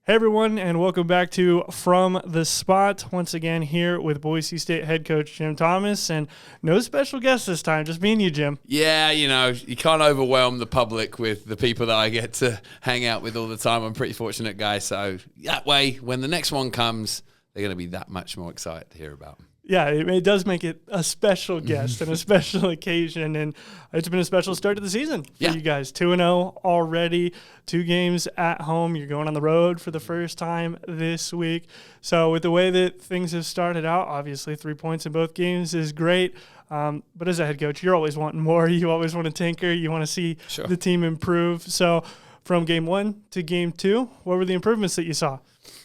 Hey everyone, and welcome back to From the Spot. Once again here with Boise State head coach Jim Thomas, and no special guest this time, just me and you, Jim. Yeah, you can't overwhelm the public with the people that I get to hang out with all the time. I'm a pretty fortunate guy, so that way, when the next one comes, they're going to be that much more excited to hear about them. Yeah, it does make it a special guest and a special occasion, and it's been a special start to the season for you guys. 2-0 already, 2 games at home. You're going on the road for the first time this week. So with the way that things have started out, obviously 3 points in both games is great. But as a head coach, you're always wanting more. You always want to tinker. You want to see the team improve. So from game 1 to game 2, what were the improvements that you saw?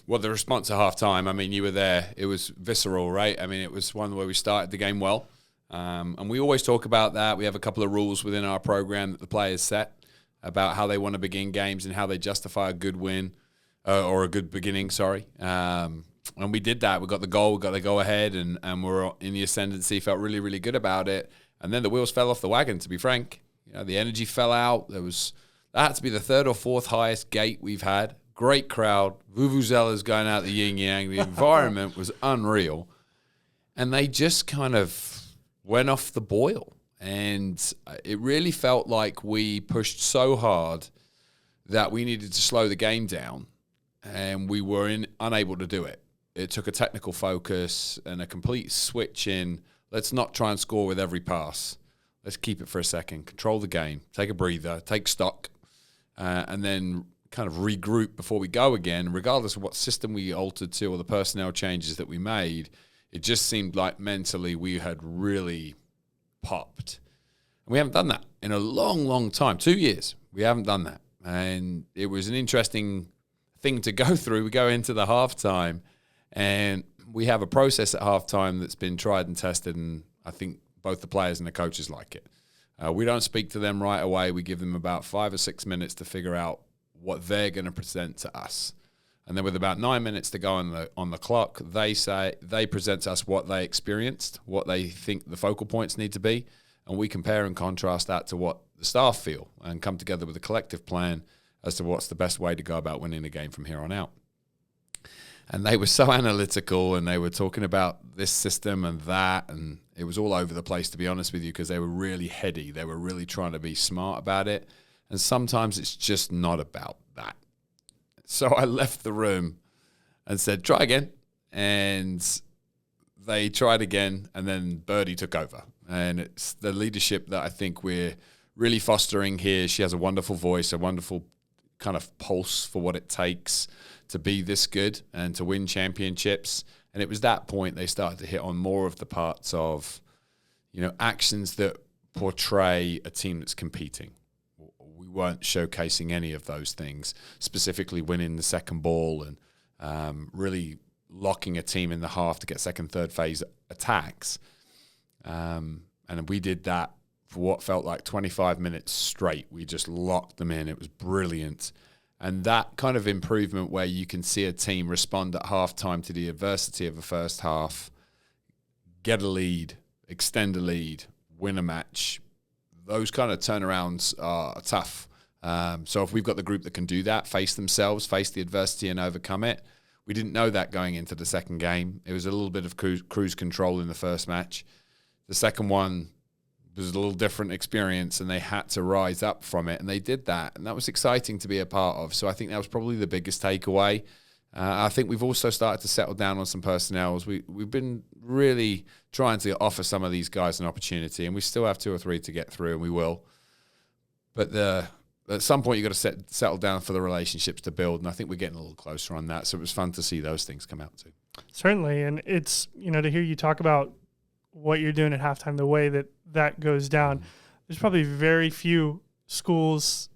Well, the response at halftime, I mean, you were there. It was visceral, right? I mean, it was one where we started the game well. And we always talk about that. We have a couple of rules within our program that the players set about how they want to begin games and how they justify a good win or a good beginning, and we did that. We got the goal, we got the go-ahead, and we're in the ascendancy, felt really, really good about it. And then the wheels fell off the wagon, to be frank. The energy fell out. That had to be the 3rd or 4th highest gate we've had. Great crowd. Vuvuzelas going out the yin-yang. The environment was unreal. And they just kind of went off the boil. And it really felt like we pushed so hard that we needed to slow the game down. And we were unable to do it. It took a technical focus and a complete switch in. Let's not try and score with every pass. Let's keep it for a second. Control the game. Take a breather. Take stock. And then kind of regroup before we go again, regardless of what system we altered to or the personnel changes that we made. It just seemed like mentally we had really popped. And we haven't done that in a long, long time. 2 years. We haven't done that. And it was an interesting thing to go through. We go into the halftime, and we have a process at halftime that's been tried and tested, and I think both the players and the coaches like it. We don't speak to them right away. We give them about 5 or 6 minutes to figure out what they're going to present to us. And then with about 9 minutes to go on the clock, they present to us what they experienced, what they think the focal points need to be, and we compare and contrast that to what the staff feel and come together with a collective plan as to what's the best way to go about winning the game from here on out. And they were so analytical, and they were talking about this system and that, and it was all over the place, to be honest with you, because they were really heady. They were really trying to be smart about it. And sometimes it's just not about that. So I left the room and said, try again. And they tried again, and then Birdie took over. And it's the leadership that I think we're really fostering here. She has a wonderful voice, a wonderful kind of pulse for what it takes to be this good and to win championships. And it was that point they started to hit on more of the parts of, actions that portray a team that's competing. We weren't showcasing any of those things, specifically winning the second ball and really locking a team in the half to get second, third phase attacks. And we did that for what felt like 25 minutes straight. We just locked them in. It was brilliant. And that kind of improvement where you can see a team respond at halftime to the adversity of the first half, get a lead, extend a lead, win a match, those kind of turnarounds are tough. So if we've got the group that can do that, face themselves, face the adversity and overcome it, we didn't know that going into the second game. It was a little bit of cruise control in the first match. The second one was a little different experience, and they had to rise up from it, and they did that. And that was exciting to be a part of. So I think that was probably the biggest takeaway. I think we've also started to settle down on some personnels. We've been really trying to offer some of these guys an opportunity, and we still have 2 or 3 to get through, and we will. But at some point, you've got to settle down for the relationships to build, and I think we're getting a little closer on that. So it was fun to see those things come out too. Certainly, and it's, to hear you talk about what you're doing at halftime, the way that goes down, there's probably very few schools,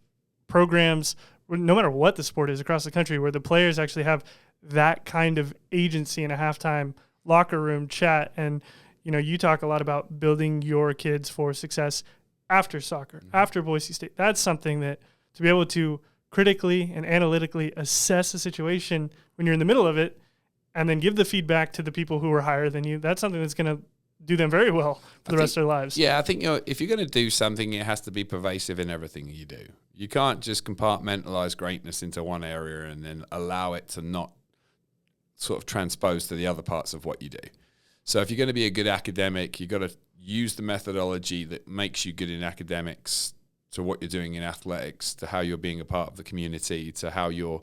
programs, no matter what the sport is across the country, where the players actually have that kind of agency in a halftime locker room chat. And, you talk a lot about building your kids for success after soccer, after Boise State. That's something that to be able to critically and analytically assess a situation when you're in the middle of it and then give the feedback to the people who are higher than you, that's something that's going to do them very well for the rest of their lives. Yeah, I think if you're going to do something, it has to be pervasive in everything you do. You can't just compartmentalize greatness into one area and then allow it to not sort of transpose to the other parts of what you do. So if you're going to be a good academic, you've got to use the methodology that makes you good in academics to what you're doing in athletics, to how you're being a part of the community, to how you're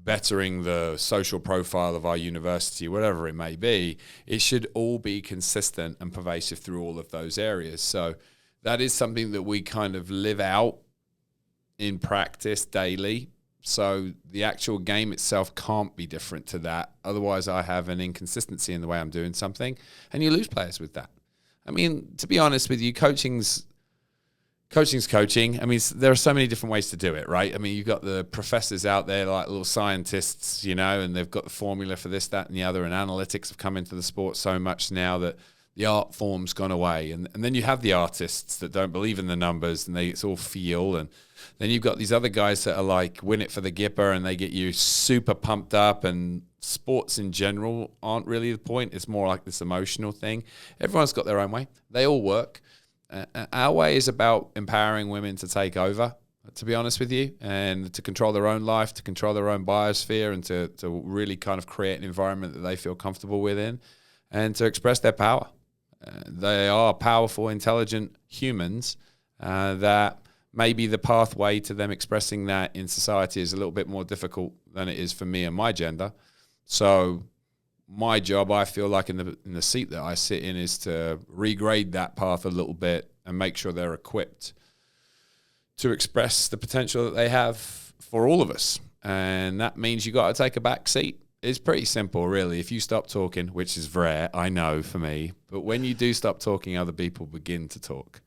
bettering the social profile of our university, whatever it may be. It should all be consistent and pervasive through all of those areas. So that is something that we kind of live out in practice daily. So the actual game itself can't be different to that. Otherwise, I have an inconsistency in the way I'm doing something, and you lose players with that. I mean, to be honest with you, coaching's coaching. I mean, there are so many different ways to do it, right? I mean, you've got the professors out there like little scientists, you know, and they've got the formula for this, that, and the other, and analytics have come into the sport so much now that the art form's gone away. And then you have the artists that don't believe in the numbers, and it's all feel. And then you've got these other guys that are like, win it for the Gipper, and they get you super pumped up, and sports in general aren't really the point. It's more like this emotional thing. Everyone's got their own way. They all work. Our way is about empowering women to take over, to be honest with you, and to control their own life, to control their own biosphere, and to really kind of create an environment that they feel comfortable within, and to express their power. They are powerful, intelligent humans that maybe the pathway to them expressing that in society is a little bit more difficult than it is for me and my gender. So my job, I feel like in the seat that I sit in, is to regrade that path a little bit and make sure they're equipped to express the potential that they have for all of us. And that means you got to take a back seat. It's pretty simple, really. If you stop talking, which is rare, I know for me, but when you do stop talking, other people begin to talk.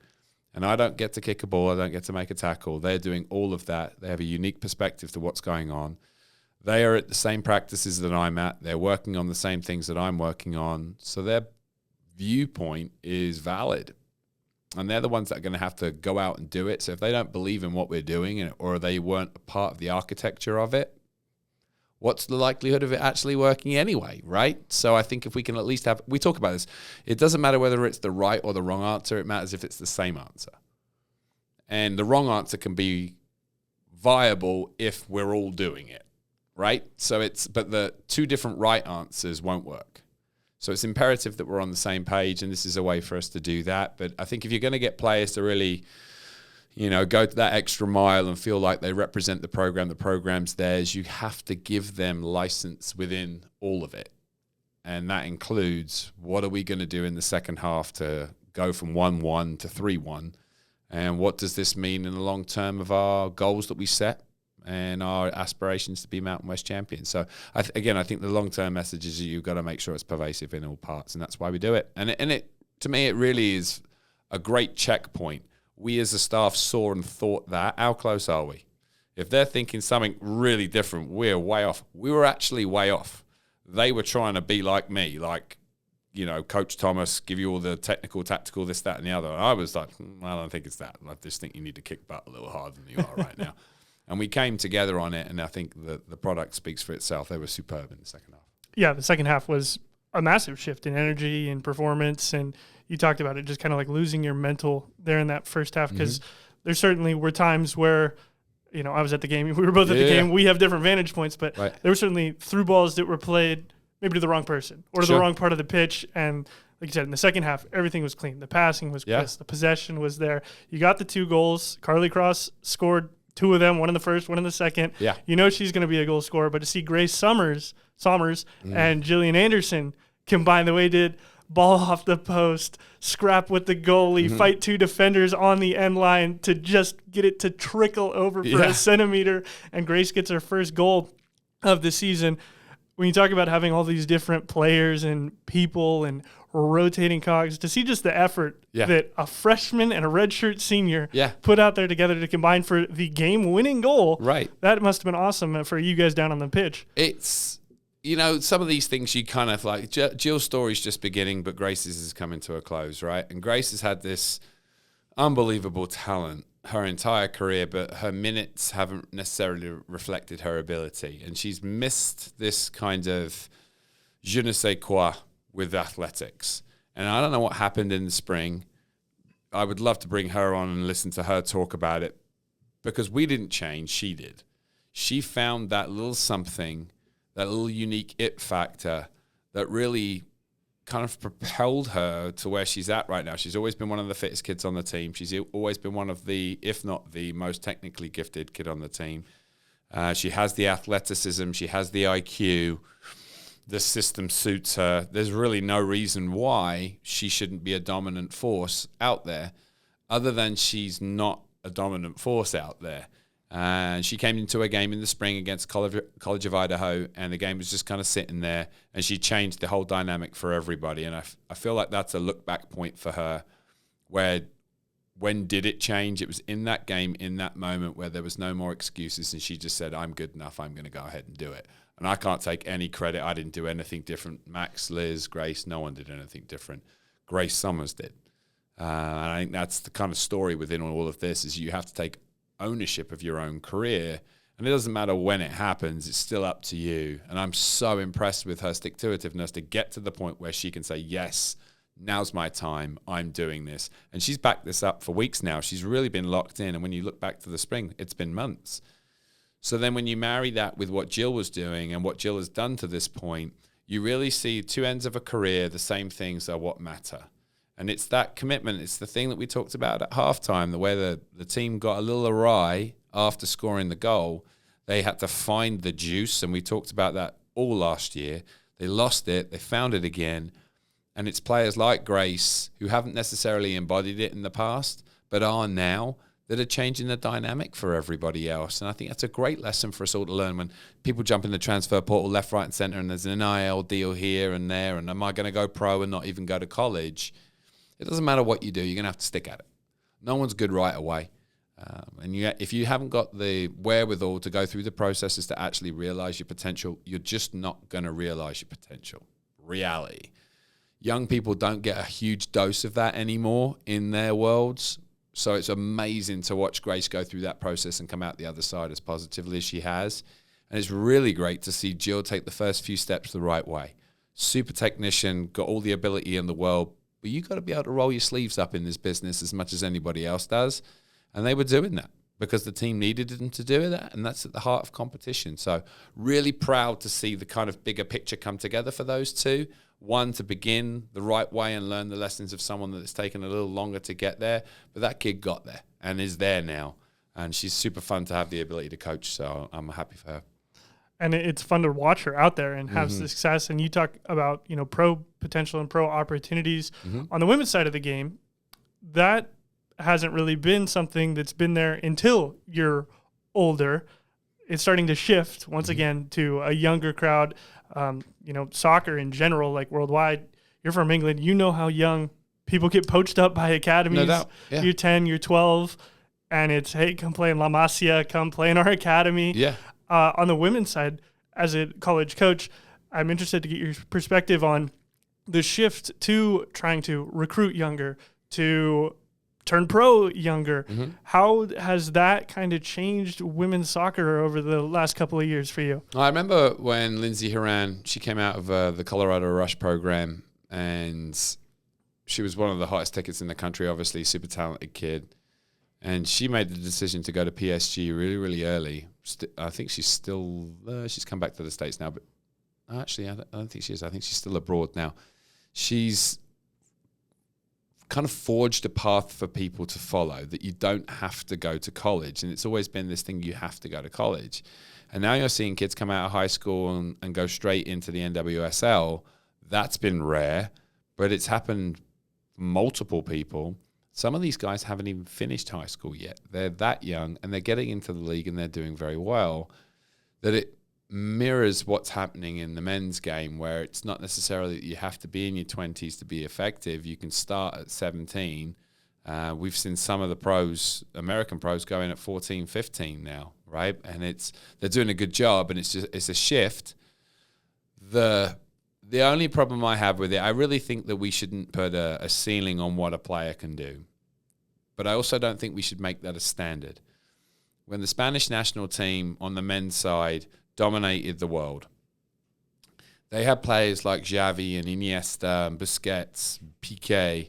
And I don't get to kick a ball. I don't get to make a tackle. They're doing all of that. They have a unique perspective to what's going on. They are at the same practices that I'm at. They're working on the same things that I'm working on. So their viewpoint is valid. And they're the ones that are going to have to go out and do it. So if they don't believe in what we're doing, or they weren't a part of the architecture of it, what's the likelihood of it actually working anyway, right? So I think if we can at least we talk about this, it doesn't matter whether it's the right or the wrong answer. It matters if it's the same answer. And the wrong answer can be viable if we're all doing it, right? But the two different right answers won't work. So it's imperative that we're on the same page, and this is a way for us to do that. But I think if you're going to get players to really, go to that extra mile and feel like they represent the program's theirs, you have to give them license within all of it. And that includes, what are we going to do in the second half to go from 1-1 to 3-1? And what does this mean in the long term of our goals that we set and our aspirations to be Mountain West champions? So, I think the long-term message is you've got to make sure it's pervasive in all parts, and that's why we do it. And it to me, it really is a great checkpoint. We as a staff saw and thought that. How close are we? If they're thinking something really different, we're way off. We were actually way off. They were trying to be like me, like, Coach Thomas, give you all the technical, tactical, this, that, and the other. And I was like, I don't think it's that. I just think you need to kick butt a little harder than you are right now. And we came together on it, and I think the product speaks for itself. They were superb in the second half. Yeah, the second half was a massive shift in energy and performance, and you talked about it, just kind of like losing your mental there in that first half, because there certainly were times where, I was at the game. We were both at the game. We have different vantage points, but there were certainly through balls that were played maybe to the wrong person or to the wrong part of the pitch. And like you said, in the second half, everything was clean. The passing was crisp. The possession was there. You got the 2 goals. Carly Cross scored 2 of them, one in the first, one in the second. Yeah. She's going to be a goal scorer. But to see Grace Somers and Jillian Anderson combine the way they did, ball off the post, scrap with the goalie, fight 2 defenders on the end line to just get it to trickle over for a centimeter, and Grace gets her first goal of the season. When you talk about having all these different players and people and rotating cogs, to see just the effort that a freshman and a redshirt senior put out there together to combine for the game-winning goal, that must have been awesome for you guys down on the pitch. It's, some of these things you kind of like, Jill's story's just beginning, but Grace's is coming to a close, right? And Grace has had this unbelievable talent her entire career, but her minutes haven't necessarily reflected her ability. And she's missed this kind of je ne sais quoi with athletics. And I don't know what happened in the spring. I would love to bring her on and listen to her talk about it. because we didn't change, she did. She found that little something, that little unique it factor that really kind of propelled her to where she's at right now. She's always been one of the fittest kids on the team. She's always been one of the, if not the most technically gifted kid on the team. She has the athleticism. She has the IQ. The system suits her. There's really no reason why she shouldn't be a dominant force out there, other than she's not a dominant force out there. And she came into a game in the spring against College of Idaho, and the game was just kind of sitting there, and she changed the whole dynamic for everybody. And I feel like that's a look-back point for her, where when did it change? It was in that game, in that moment, where there was no more excuses, and she just said, I'm good enough, I'm going to go ahead and do it. And I can't take any credit. I didn't do anything different. Max, Liz, Grace, no one did anything different. Grace Summers did. And I think that's the kind of story within all of this, is you have to take ownership of your own career. And it doesn't matter when it happens, it's still up to you. And I'm so impressed with her stick-to-itiveness to get to the point where she can say, yes, now's my time, I'm doing this. And she's backed this up for weeks now. She's really been locked in. And when you look back to the spring, it's been months. So then when you marry that with what Jill was doing and what Jill has done to this point, you really see two ends of a career, the same things are what matter. And it's that commitment. It's the thing that we talked about at halftime, the way the team got a little awry after scoring the goal. They had to find the juice, and we talked about that all last year. They lost it. They found it again. And it's players like Grace, who haven't necessarily embodied it in the past, but are now, that are changing the dynamic for everybody else. And I think that's a great lesson for us all to learn when people jump in the transfer portal left, right, and center, and there's an NIL deal here and there, and am I going to go pro and not even go to college? It doesn't matter what you do. You're going to have to stick at it. No one's good right away. If you haven't got the wherewithal to go through the processes to actually realize your potential, you're just not going to realize your potential. Reality. Young people don't get a huge dose of that anymore in their worlds. So it's amazing to watch Grace go through that process and come out the other side as positively as she has. And it's really great to see Jill take the first few steps the right way. Super technician, got all the ability in the world, but you got to be able to roll your sleeves up in this business as much as anybody else does. And they were doing that because the team needed them to do that, and that's at the heart of competition. So really proud to see the kind of bigger picture come together for those two. One, to begin the right way and learn the lessons of someone that's taken a little longer to get there. But that kid got there and is there now. And she's super fun to have the ability to coach. So I'm happy for her. And it's fun to watch her out there and have success. And you talk about, pro potential and pro opportunities. On the women's side of the game, that hasn't really been something that's been there until you're older. It's starting to shift once again to a younger crowd. Soccer in general, like worldwide, you're from England, you know how young people get poached up by academies. No doubt. Yeah. You're 10, you're 12, and it's, hey, come play in La Masia, come play in our academy. Yeah. On the women's side, as a college coach, I'm interested to get your perspective on the shift to trying to recruit younger, to turn pro younger. How has that kind of changed women's soccer over the last couple of years for you? I remember when Lindsay Horan, she came out of the Colorado Rush program, and she was one of the hottest tickets in the country, obviously, super talented kid. And she made the decision to go to PSG really, really early. I think she's still, she's come back to the States now, but actually, I don't think she is. I think she's still abroad now. She's kind of forged a path for people to follow, that you don't have to go to college. And it's always been this thing, you have to go to college. And now you're seeing kids come out of high school and go straight into the NWSL. That's been rare, but it's happened for multiple people. Some of these guys haven't even finished high school yet. They're that young, and they're getting into the league, and they're doing very well. That it mirrors what's happening in the men's game, where it's not necessarily that you have to be in your 20s to be effective. You can start at 17. We've seen some of the pros, American pros, go in at 14, 15 now, right? And they're doing a good job, and it's a shift. The only problem I have with it, I really think that we shouldn't put a ceiling on what a player can do. But I also don't think we should make that a standard. When the Spanish national team on the men's side dominated the world, they had players like Xavi and Iniesta and Busquets, Piqué,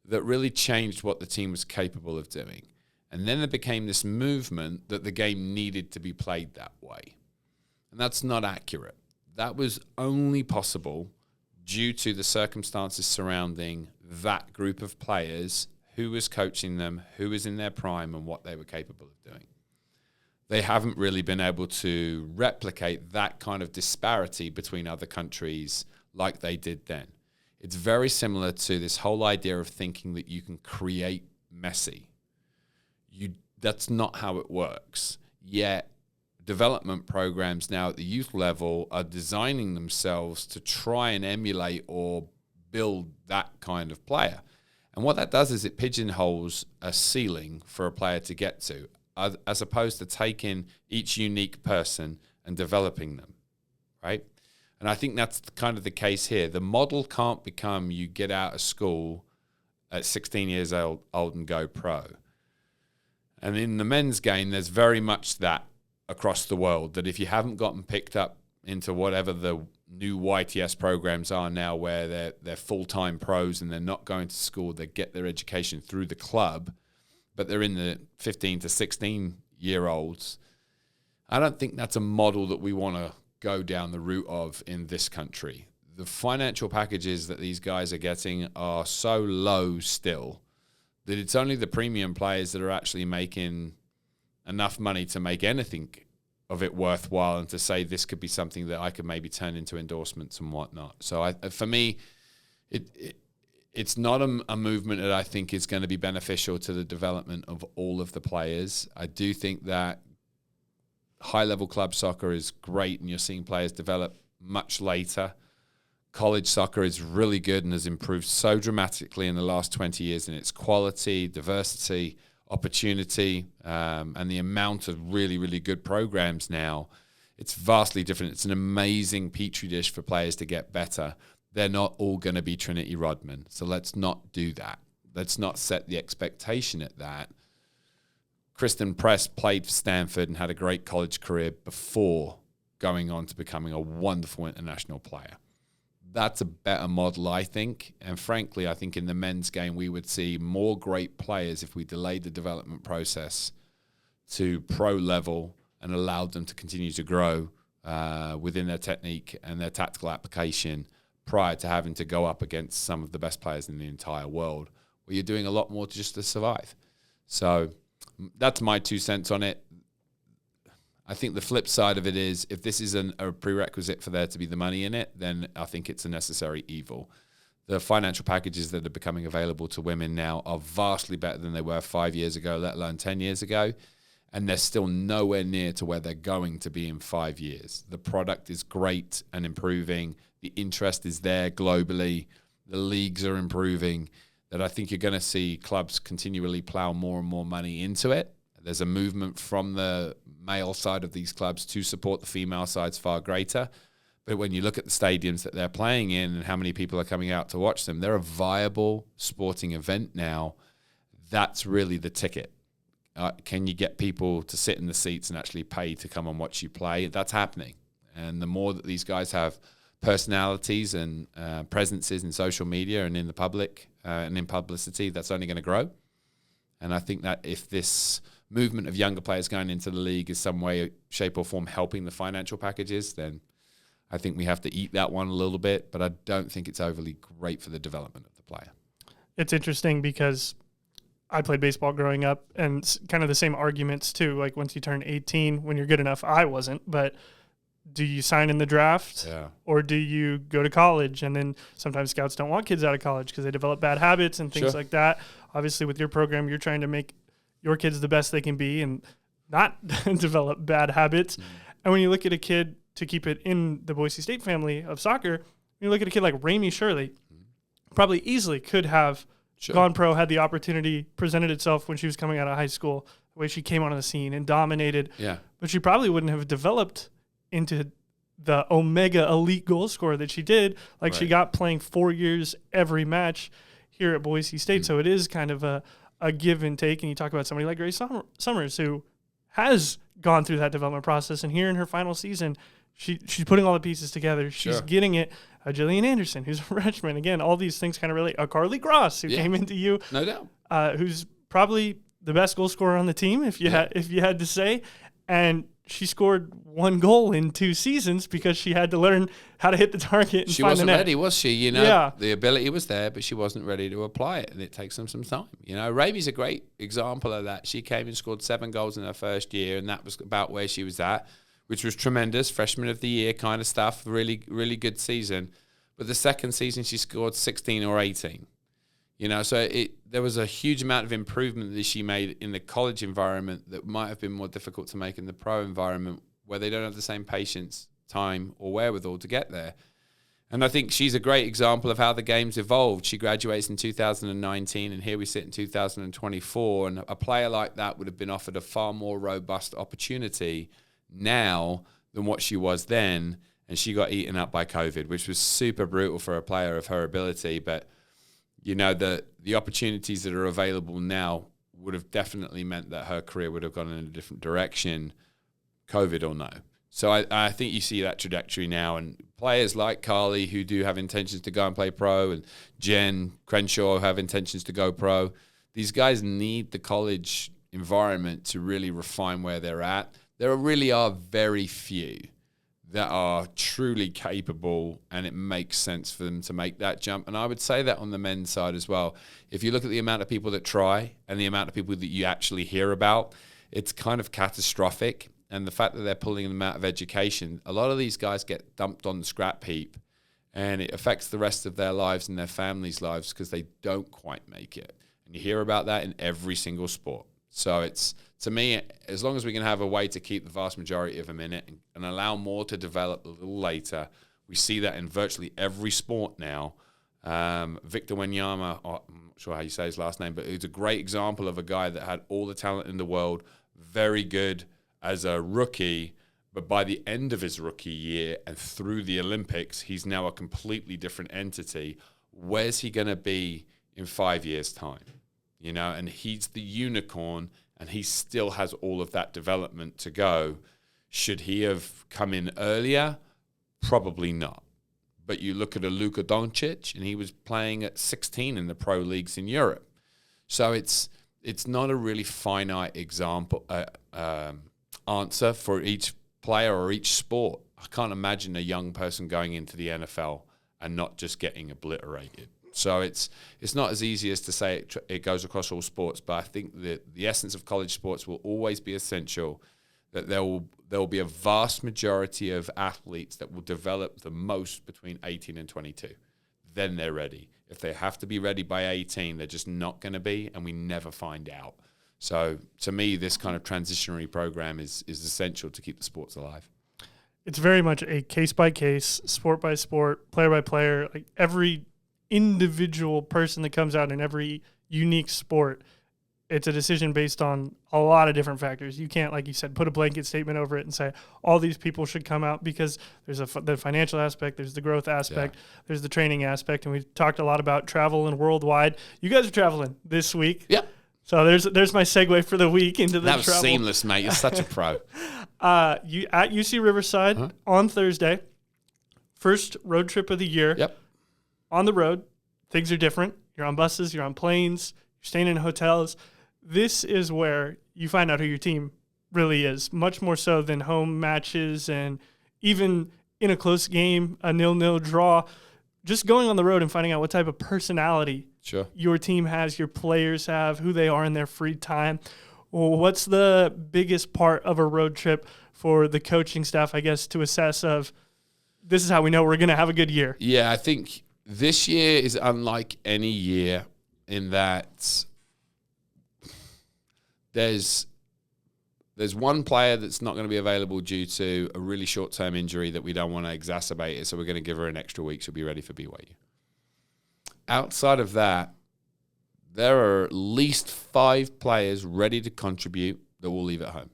that really changed what the team was capable of doing. And then it became this movement that the game needed to be played that way. And that's not accurate. That was only possible due to the circumstances surrounding that group of players, who was coaching them, who was in their prime, and what they were capable of doing. They haven't really been able to replicate that kind of disparity between other countries like they did then. It's very similar to this whole idea of thinking that you can create Messi. That's not how it works. Yet development programs now at the youth level are designing themselves to try and emulate or build that kind of player. And what that does is it pigeonholes a ceiling for a player to get to, as opposed to taking each unique person and developing them, right? And I think that's kind of the case here. The model can't become you get out of school at 16 years old and go pro. And in the men's game, there's very much that across the world, that if you haven't gotten picked up into whatever the new YTS programs are now, where they're full-time pros and they're not going to school, they get their education through the club, but they're in the 15 to 16-year-olds, I don't think that's a model that we want to go down the route of in this country. The financial packages that these guys are getting are so low still that it's only the premium players that are actually making enough money to make anything of it worthwhile and to say this could be something that I could maybe turn into endorsements and whatnot. So for me, it's not a movement that I think is going to be beneficial to the development of all of the players. I do think that high-level club soccer is great and you're seeing players develop much later. College soccer is really good and has improved so dramatically in the last 20 years in its quality, diversity, opportunity, and the amount of really, really good programs now. It's vastly different. It's an amazing petri dish for players to get better. They're not all going to be Trinity Rodman, so let's not do that. Let's not set the expectation at that. Kristen Press played for Stanford and had a great college career before going on to becoming a wonderful international player. That's a better model, I think. And frankly, I think in the men's game, we would see more great players if we delayed the development process to pro level and allowed them to continue to grow within their technique and their tactical application prior to having to go up against some of the best players in the entire world, where you're doing a lot more just to survive. So that's my 2 cents on it. I think the flip side of it is, if this is a prerequisite for there to be the money in it, then I think it's a necessary evil. The financial packages that are becoming available to women now are vastly better than they were 5 years ago, let alone 10 years ago. And they're still nowhere near to where they're going to be in 5 years. The product is great and improving. The interest is there globally. The leagues are improving. That I think you're going to see clubs continually plow more and more money into it. There's a movement from the male side of these clubs to support the female sides far greater. But when you look at the stadiums that they're playing in and how many people are coming out to watch them, they're a viable sporting event now. That's really the ticket. Can you get people to sit in the seats and actually pay to come and watch you play? That's happening. And the more that these guys have personalities and presences in social media and in the public and in publicity, that's only going to grow. And I think that if this movement of younger players going into the league is some way, shape or form helping the financial packages, then I think we have to eat that one a little bit, but I don't think it's overly great for the development of the player. It's interesting because I played baseball growing up, and it's kind of the same arguments too. Like once you turn 18, when you're good enough, I wasn't, but do you sign in the draft or do you go to college? And then sometimes scouts don't want kids out of college because they develop bad habits and things like that. Obviously with your program, you're trying to make your kids the best they can be and not develop bad habits. And when you look at a kid, to keep it in the Boise State family of soccer, when you look at a kid like Ramey Shirley, probably easily could have gone pro, had the opportunity presented itself when she was coming out of high school, the way she came onto the scene and dominated. Yeah. But she probably wouldn't have developed into the omega elite goal scorer that she did. Like she got playing 4 years every match here at Boise State. So it is kind of a give and take. And you talk about somebody like Grace Summers, who has gone through that development process. And here in her final season, she's putting all the pieces together. She's getting it. Jillian Anderson, who's a freshman. Again, all these things kind of relate. Carly Gross, who came into you. No doubt. Who's probably the best goal scorer on the team, if you had to say, and she scored 1 goal in 2 seasons because she had to learn how to hit the target and she find wasn't the net. ready, was she? The ability was there, but she wasn't ready to apply it, and it takes them some time. Ravi's a great example of that. She came and scored 7 goals in her first year, and that was about where she was at, which was tremendous. Freshman of the year kind of stuff, really, really good season. But the second season, she scored 16 or 18. So there was a huge amount of improvement that she made in the college environment that might have been more difficult to make in the pro environment, where they don't have the same patience, time, or wherewithal to get there. And I think she's a great example of how the game's evolved. She graduates in 2019, and here we sit in 2024, and a player like that would have been offered a far more robust opportunity now than what she was then, and she got eaten up by COVID, which was super brutal for a player of her ability. But the opportunities that are available now would have definitely meant that her career would have gone in a different direction, COVID or no. So I think you see that trajectory now, and players like Carly, who do have intentions to go and play pro, and Jen Crenshaw have intentions to go pro. These guys need the college environment to really refine where they're at. There really are very few that are truly capable, and it makes sense for them to make that jump. And I would say that on the men's side as well. If you look at the amount of people that try and the amount of people that you actually hear about, it's kind of catastrophic. And the fact that they're pulling them out of education, a lot of these guys get dumped on the scrap heap, and it affects the rest of their lives and their families' lives because they don't quite make it. And you hear about that in every single sport. So it's, to me, as long as we can have a way to keep the vast majority of them in it and allow more to develop a little later, we see that in virtually every sport now. Victor Wanyama, I'm not sure how you say his last name, but he's a great example of a guy that had all the talent in the world, very good as a rookie, but by the end of his rookie year and through the Olympics, he's now a completely different entity. Where's he going to be in 5 years' time? And he's the unicorn, and he still has all of that development to go. Should he have come in earlier? Probably not. But you look at a Luka Doncic, and he was playing at 16 in the pro leagues in Europe. So it's not a really finite example answer for each player or each sport. I can't imagine a young person going into the NFL and not just getting obliterated. So it's not as easy as to say it goes across all sports, but I think that the essence of college sports will always be essential, that there will be a vast majority of athletes that will develop the most between 18 and 22. Then they're ready. If they have to be ready by 18, they're just not going to be, and we never find out. So to me, this kind of transitionary program is essential to keep the sports alive. It's very much a case-by-case, sport-by-sport, player-by-player, like every individual person that comes out in every unique sport. It's a decision based on a lot of different factors. You can't, like you said, put a blanket statement over it and say all these people should come out, because there's the financial aspect, there's the growth aspect, there's the training aspect, and we've talked a lot about travel and worldwide. You guys are traveling this week. Yep. So there's my segue for the week into the travel. That was seamless, mate. You're such a pro. You at UC Riverside on Thursday. First road trip of the year. Yep. On the road, things are different. You're on buses, you're on planes, you're staying in hotels. This is where you find out who your team really is, much more so than home matches and even in a close game, a 0-0 draw. Just going on the road and finding out what type of personality your team has, your players have, who they are in their free time. Well, what's the biggest part of a road trip for the coaching staff, I guess, to assess of this is how we know we're going to have a good year? Yeah, I think this year is unlike any year in that there's one player that's not going to be available due to a really short-term injury that we don't want to exacerbate it, so we're going to give her an extra week. She'll be ready for BYU. Outside of that, there are at least 5 players ready to contribute that will leave at home.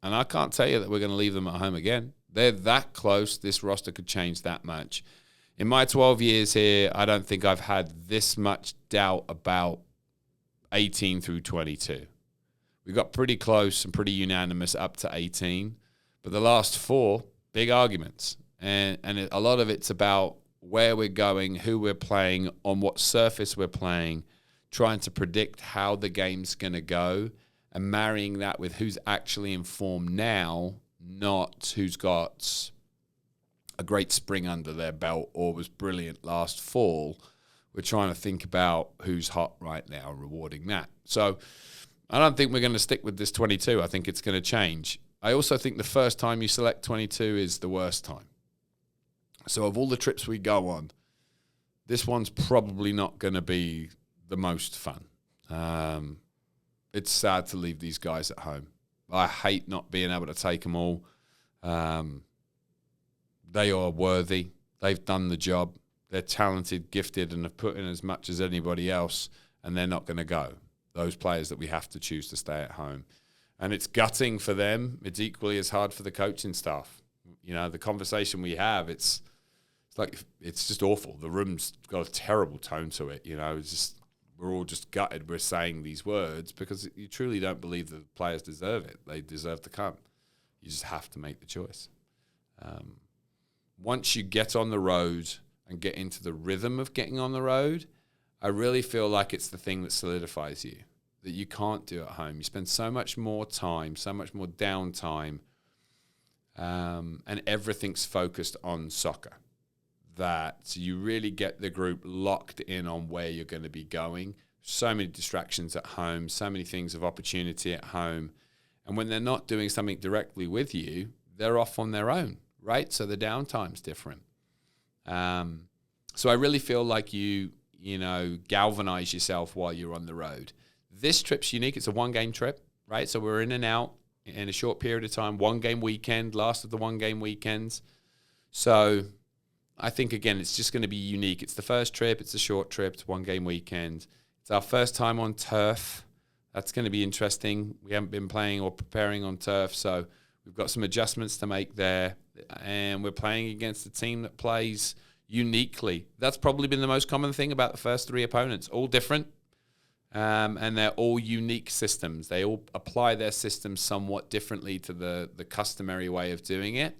And I can't tell you that we're going to leave them at home again. They're that close. This roster could change that much. In my 12 years here, I don't think I've had this much doubt about 18 through 22. We got pretty close and pretty unanimous up to 18. But the last 4, big arguments. And a lot of it's about where we're going, who we're playing, on what surface we're playing, trying to predict how the game's going to go and marrying that with who's actually in form now, not who's got a great spring under their belt or was brilliant last fall. We're trying to think about who's hot right now, rewarding that. So I don't think we're going to stick with this 22. I think it's going to change. I also think the first time you select 22 is the worst time. So of all the trips we go on, this one's probably not going to be the most fun. It's sad to leave these guys at home. I hate not being able to take them all. They are worthy. They've done the job. They're talented, gifted, and have put in as much as anybody else, and they're not going to go. Those players that we have to choose to stay at home. And it's gutting for them. It's equally as hard for the coaching staff. You know, the conversation we have, it's just awful. The room's got a terrible tone to it. You know, it's just, we're all just gutted we're saying these words because you truly don't believe the players deserve it. They deserve to come. You just have to make the choice. Once you get on the road and get into the rhythm of getting on the road, I really feel like it's the thing that solidifies you, that you can't do at home. You spend so much more time, so much more downtime, and everything's focused on soccer, that you really get the group locked in on where you're going to be going. So many distractions at home, so many things of opportunity at home. And when they're not doing something directly with you, they're off on their own, right? So the downtime's different. So I really feel like you galvanize yourself while you're on the road. This trip's unique. It's a one-game trip, right? So we're in and out in a short period of time, one-game weekend, last of the one-game weekends. So I think, again, it's just going to be unique. It's the first trip. It's a short trip. It's one-game weekend. It's our first time on turf. That's going to be interesting. We haven't been playing or preparing on turf, so we've got some adjustments to make there. And we're playing against a team that plays uniquely. That's probably been the most common thing about the first three opponents. All different, and they're all unique systems. They all apply their systems somewhat differently to the customary way of doing it,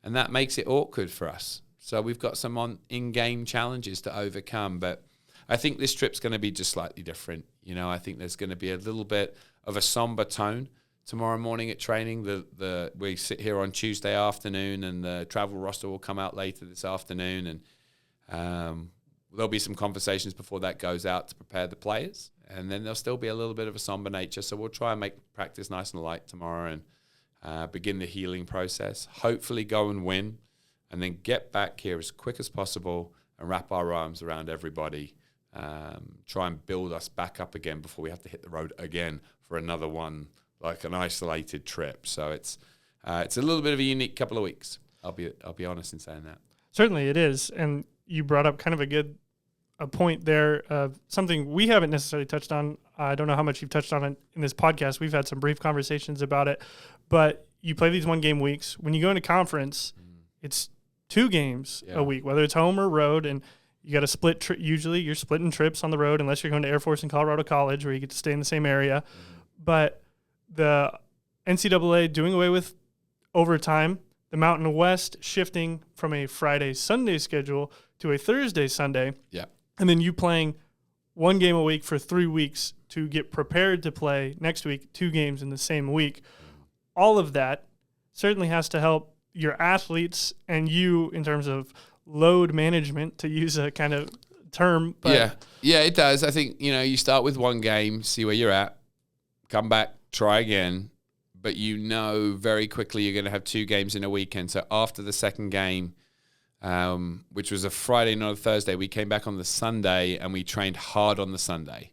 and that makes it awkward for us. So we've got some in-game challenges to overcome, but I think this trip's going to be just slightly different. You know, I think there's going to be a little bit of a somber tone tomorrow morning at training. We sit here on Tuesday afternoon, and the travel roster will come out later this afternoon, and there'll be some conversations before that goes out to prepare the players, and then there'll still be a little bit of a somber nature. So we'll try and make practice nice and light tomorrow and begin the healing process. Hopefully go and win, and then get back here as quick as possible and wrap our arms around everybody. Try and build us back up again before we have to hit the road again for another one, like an isolated trip. So it's a little bit of a unique couple of weeks. I'll be honest in saying that. Certainly it is, and you brought up kind of a point there of something we haven't necessarily touched on. I don't know how much you've touched on it in this podcast. We've had some brief conversations about it, but you play these 1 game weeks. When you go into conference, it's 2 games a week, whether it's home or road, and you got to split. Usually, you're splitting trips on the road, unless you're going to Air Force and Colorado College, where you get to stay in the same area. But the NCAA doing away with overtime, the Mountain West shifting from a Friday-Sunday schedule to a Thursday-Sunday, and then you playing 1 game a week for 3 weeks to get prepared to play next week 2 games in the same week. All of that certainly has to help your athletes and you in terms of load management, to use a kind of term. But yeah, it does. I think, you start with 1 game, see where you're at, come back, try again, but very quickly you're going to have 2 games in a weekend. So after the second game, which was a Friday, not a Thursday, we came back on the Sunday and we trained hard on the Sunday.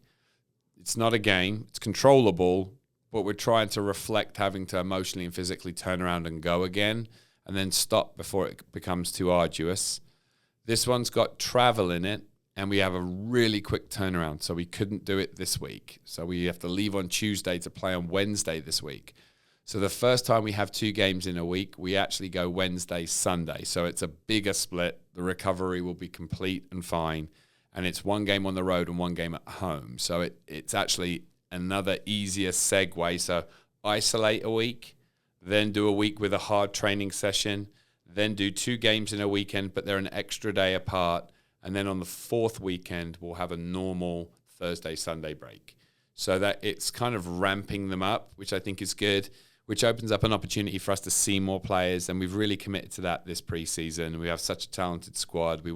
It's not a game. It's controllable, but we're trying to reflect having to emotionally and physically turn around and go again and then stop before it becomes too arduous. This one's got travel in it, and we have a really quick turnaround, so we couldn't do it this week. So we have to leave on Tuesday to play on Wednesday this week. So the first time we have 2 games in a week, we actually go Wednesday, Sunday. So it's a bigger split. The recovery will be complete and fine. And it's 1 game on the road and 1 game at home. So it's actually another easier segue. So isolate a week, then do a week with a hard training session, then do 2 games in a weekend, but they're an extra day apart. And then on the 4th weekend, we'll have a normal Thursday, Sunday break. So that it's kind of ramping them up, which I think is good, which opens up an opportunity for us to see more players. And we've really committed to that this preseason. We have such a talented squad. We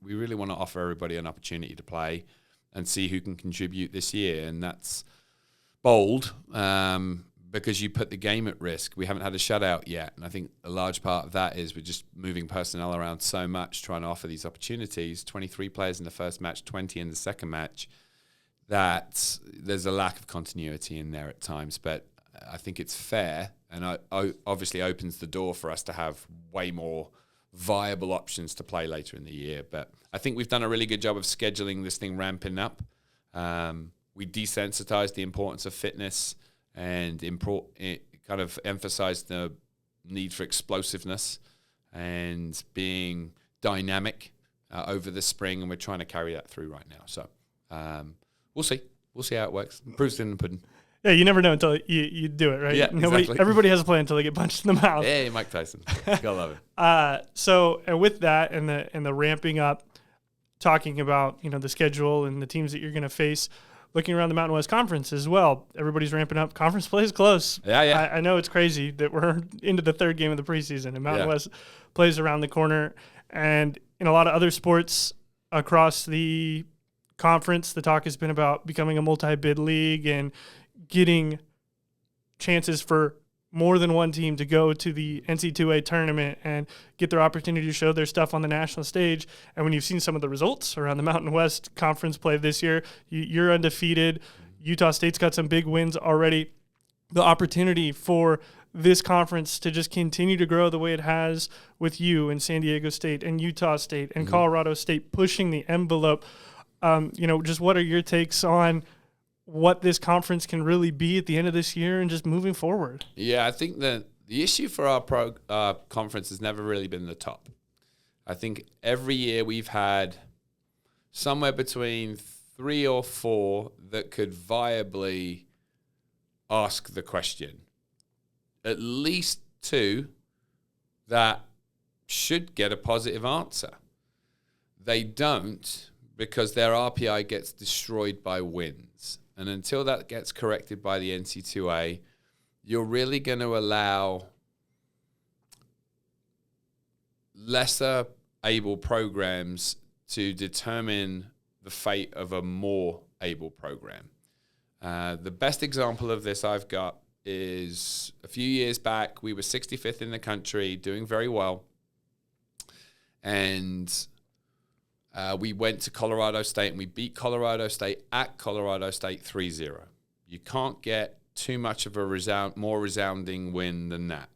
really want to offer everybody an opportunity to play and see who can contribute this year. And that's bold because you put the game at risk. We haven't had a shutout yet. And I think a large part of that is we're just moving personnel around so much, trying to offer these opportunities. 23 players in the first match, 20 in the second match, that there's a lack of continuity in there at times. But I think it's fair and obviously opens the door for us to have way more viable options to play later in the year. But I think we've done a really good job of scheduling this thing ramping up. We desensitized the importance of fitness and kind of emphasized the need for explosiveness and being dynamic over the spring, and we're trying to carry that through right now. So we'll see. We'll see how it works. Proof's in the pudding. Yeah, you never know until you do it, right? Yeah, exactly. Everybody has a plan until they get punched in the mouth. Hey, Mike Tyson. Gotta love it. So, and with that and the ramping up, talking about the schedule and the teams that you're going to face, looking around the Mountain West Conference as well, everybody's ramping up. Conference play is close. Yeah. I know it's crazy that we're into the third game of the preseason, and Mountain West plays around the corner. And in a lot of other sports across the conference, the talk has been about becoming a multi-bid league and getting chances for more than one team to go to the NC2A tournament and get their opportunity to show their stuff on the national stage. And when you've seen some of the results around the Mountain West Conference play this year, you're undefeated. Utah State's got some big wins already. The opportunity for this conference to just continue to grow the way it has with you and San Diego State and Utah State and Colorado State pushing the envelope. Just what are your takes on what this conference can really be at the end of this year and just moving forward? Yeah, I think that the issue for our conference has never really been the top. I think every year we've had somewhere between 3 or 4 that could viably ask the question. At least 2 that should get a positive answer. They don't, because their RPI gets destroyed by wins. And until that gets corrected by the NC2A, you're really going to allow lesser able programs to determine the fate of a more able program. The best example of this I've got is a few years back, we were 65th in the country, doing very well. And we went to Colorado State and we beat Colorado State at Colorado State 3-0. You can't get too much of a more resounding win than that.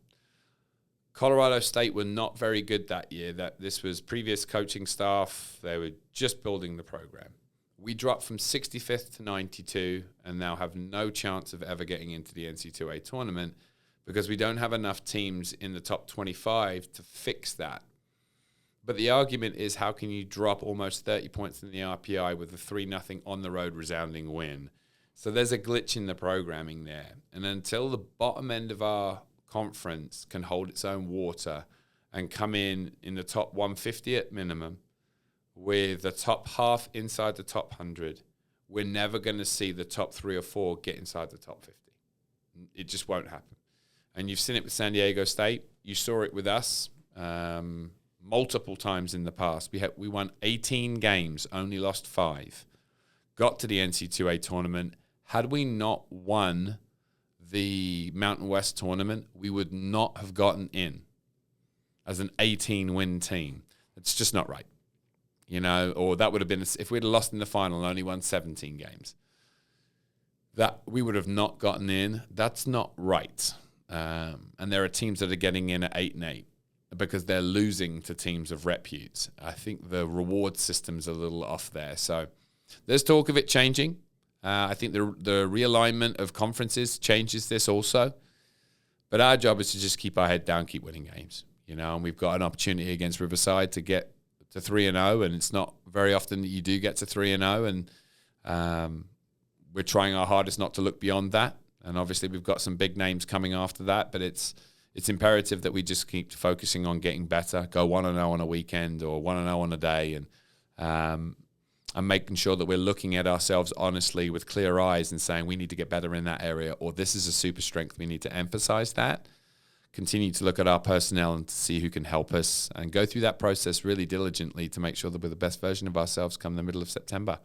Colorado State were not very good that year. This was previous coaching staff. They were just building the program. We dropped from 65th to 92 and now have no chance of ever getting into the NC2A tournament because we don't have enough teams in the top 25 to fix that. But the argument is, how can you drop almost 30 points in the RPI with a 3-0 on-the-road resounding win? So there's a glitch in the programming there. And until the bottom end of our conference can hold its own water and come in the top 150 at minimum, with the top half inside the top 100, we're never going to see the top 3 or 4 get inside the top 50. It just won't happen. And you've seen it with San Diego State. You saw it with us. Multiple times in the past. We won 18 games, only lost 5. Got to the NC2A tournament. Had we not won the Mountain West tournament, we would not have gotten in as an 18-win team. It's just not right. Or that would have been, if we'd have lost in the final and only won 17 games, that we would have not gotten in. That's not right. And there are teams that are getting in at 8-8. Because they're losing to teams of repute. I think the reward system's a little off there. So there's talk of it changing. I think the realignment of conferences changes this also. But our job is to just keep our head down, keep winning games. And we've got an opportunity against Riverside to get to 3-0, and it's not very often that you do get to 3-0. And we're trying our hardest not to look beyond that. And obviously we've got some big names coming after that, but it's imperative that we just keep focusing on getting better, go 1-0 on a weekend or 1-0 on a day. And and making sure that we're looking at ourselves honestly with clear eyes and saying we need to get better in that area, or this is a super strength, we need to emphasize that. Continue to look at our personnel and to see who can help us, and go through that process really diligently to make sure that we're the best version of ourselves come the middle of September.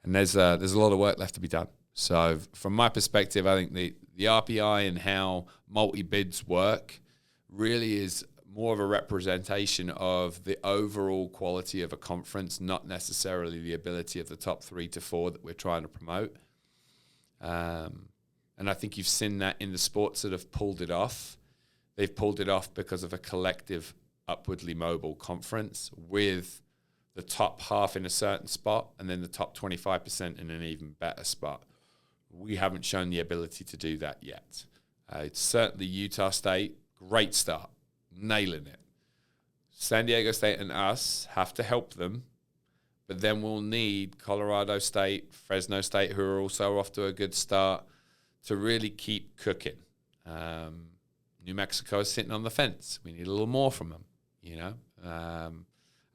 And there's a lot of work left to be done. So from my perspective, I think the RPI and how multi-bids work really is more of a representation of the overall quality of a conference, not necessarily the ability of the top 3 to 4 that we're trying to promote. And I think you've seen that in the sports that have pulled it off. They've pulled it off because of a collective, upwardly mobile conference with the top half in a certain spot and then the top 25% in an even better spot. We haven't shown the ability to do that yet. It's certainly Utah State, great start, nailing it. San Diego State and us have to help them, but then we'll need Colorado State, Fresno State, who are also off to a good start, to really keep cooking. New Mexico is sitting on the fence. We need a little more from them, you know.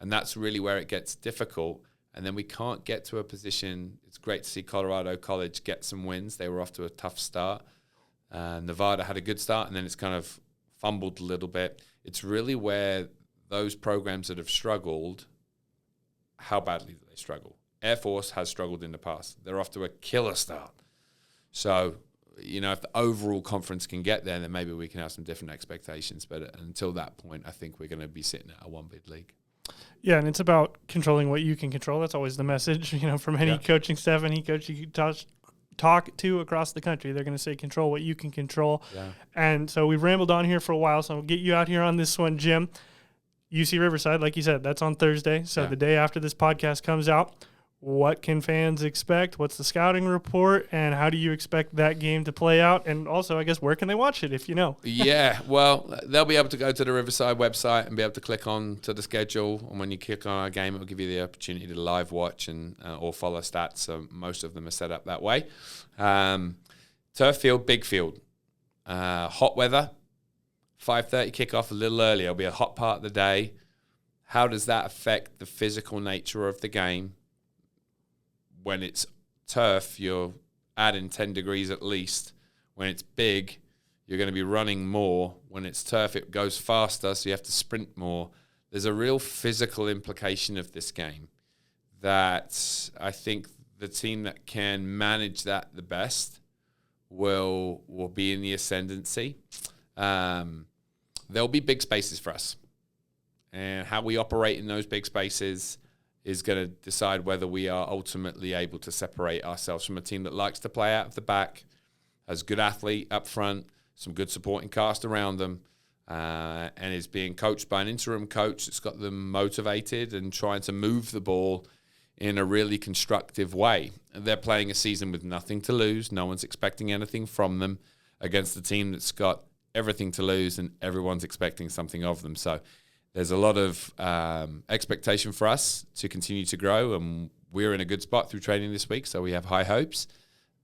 And that's really where it gets difficult. And then we can't get to a position. It's great to see Colorado College get some wins. They were off to a tough start. Nevada had a good start, and then it's kind of fumbled a little bit. It's really where those programs that have struggled, how badly do they struggle? Air Force has struggled in the past. They're off to a killer start. So, you know, if the overall conference can get there, then maybe we can have some different expectations. But until that point, I think we're going to be sitting at a one-bid league. Yeah, and it's about controlling what you can control. That's always the message, you know, from any coaching staff, any coach you talk to across the country. They're going to say control what you can control. Yeah. And so we've rambled on here for a while, so I'll get you out here on this one, Jim. UC Riverside, like you said, that's on Thursday. So the day after this podcast comes out, what can fans expect? What's the scouting report? And how do you expect that game to play out? And also, I guess, where can they watch it if you know? Yeah, well, they'll be able to go to the Riverside website and be able to click on to the schedule. And when you click on our game, it will give you the opportunity to live watch and or follow stats. So most of them are set up that way. Turf field, big field. Hot weather, 5:30 kickoff, a little earlier. It'll be a hot part of the day. How does that affect the physical nature of the game? When it's turf, you're adding 10 degrees at least. When it's big, you're going to be running more. When it's turf, it goes faster, so you have to sprint more. There's a real physical implication of this game that I think the team that can manage that the best will be in the ascendancy. There'll be big spaces for us. And how we operate in those big spaces is going to decide whether we are ultimately able to separate ourselves from a team that likes to play out of the back, has good athlete up front, some good supporting cast around them, and is being coached by an interim coach that's got them motivated and trying to move the ball in a really constructive way. They're playing a season with nothing to lose. No one's expecting anything from them against a team that's got everything to lose and everyone's expecting something of them. So there's a lot of expectation for us to continue to grow, and we're in a good spot through training this week, so we have high hopes.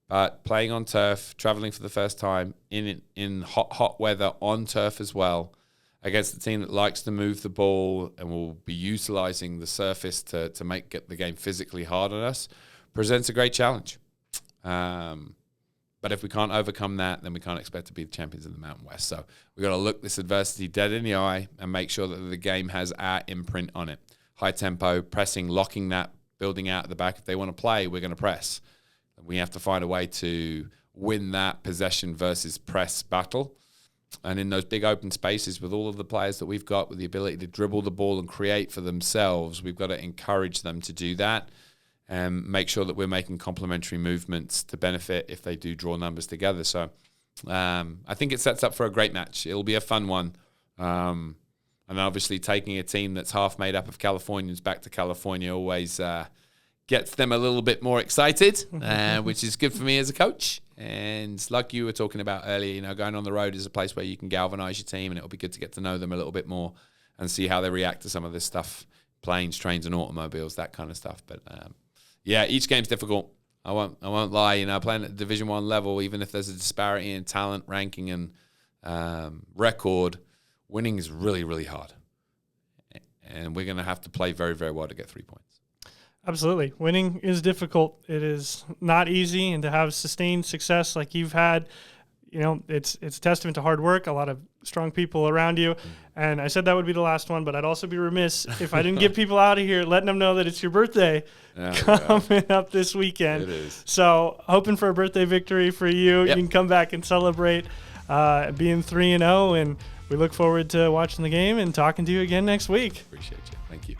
But playing on turf, traveling for the first time in hot weather on turf as well, against a team that likes to move the ball and will be utilizing the surface to get the game physically hard on us, presents a great challenge. But if we can't overcome that, then we can't expect to be the champions of the Mountain West. So we've got to look this adversity dead in the eye and make sure that the game has our imprint on it. High tempo, pressing, locking that, building out at the back. If they want to play, we're going to press. We have to find a way to win that possession versus press battle. And in those big open spaces with all of the players that we've got with the ability to dribble the ball and create for themselves, we've got to encourage them to do that and make sure that we're making complementary movements to benefit if they do draw numbers together. So I think it sets up for a great match. It'll be a fun one. And obviously taking a team that's half made up of Californians back to California always gets them a little bit more excited, which is good for me as a coach. And like you were talking about earlier, you know, going on the road is a place where you can galvanize your team, and it'll be good to get to know them a little bit more and see how they react to some of this stuff, planes, trains, and automobiles, that kind of stuff. But yeah, each game's difficult. I won't lie. You know, playing at the Division I level, even if there's a disparity in talent, ranking, and record, winning is really, really hard. And we're going to have to play very, very well to get 3 points. Absolutely. Winning is difficult. It is not easy, and to have sustained success like you've had, it's a testament to hard work, a lot of strong people around you. And I said that would be the last one, but I'd also be remiss if I didn't get people out of here letting them know that it's your birthday coming up this weekend. It is. So hoping for a birthday victory for you. Yep. You can come back and celebrate being 3-0, and we look forward to watching the game and talking to you again next week. Appreciate you. Thank you.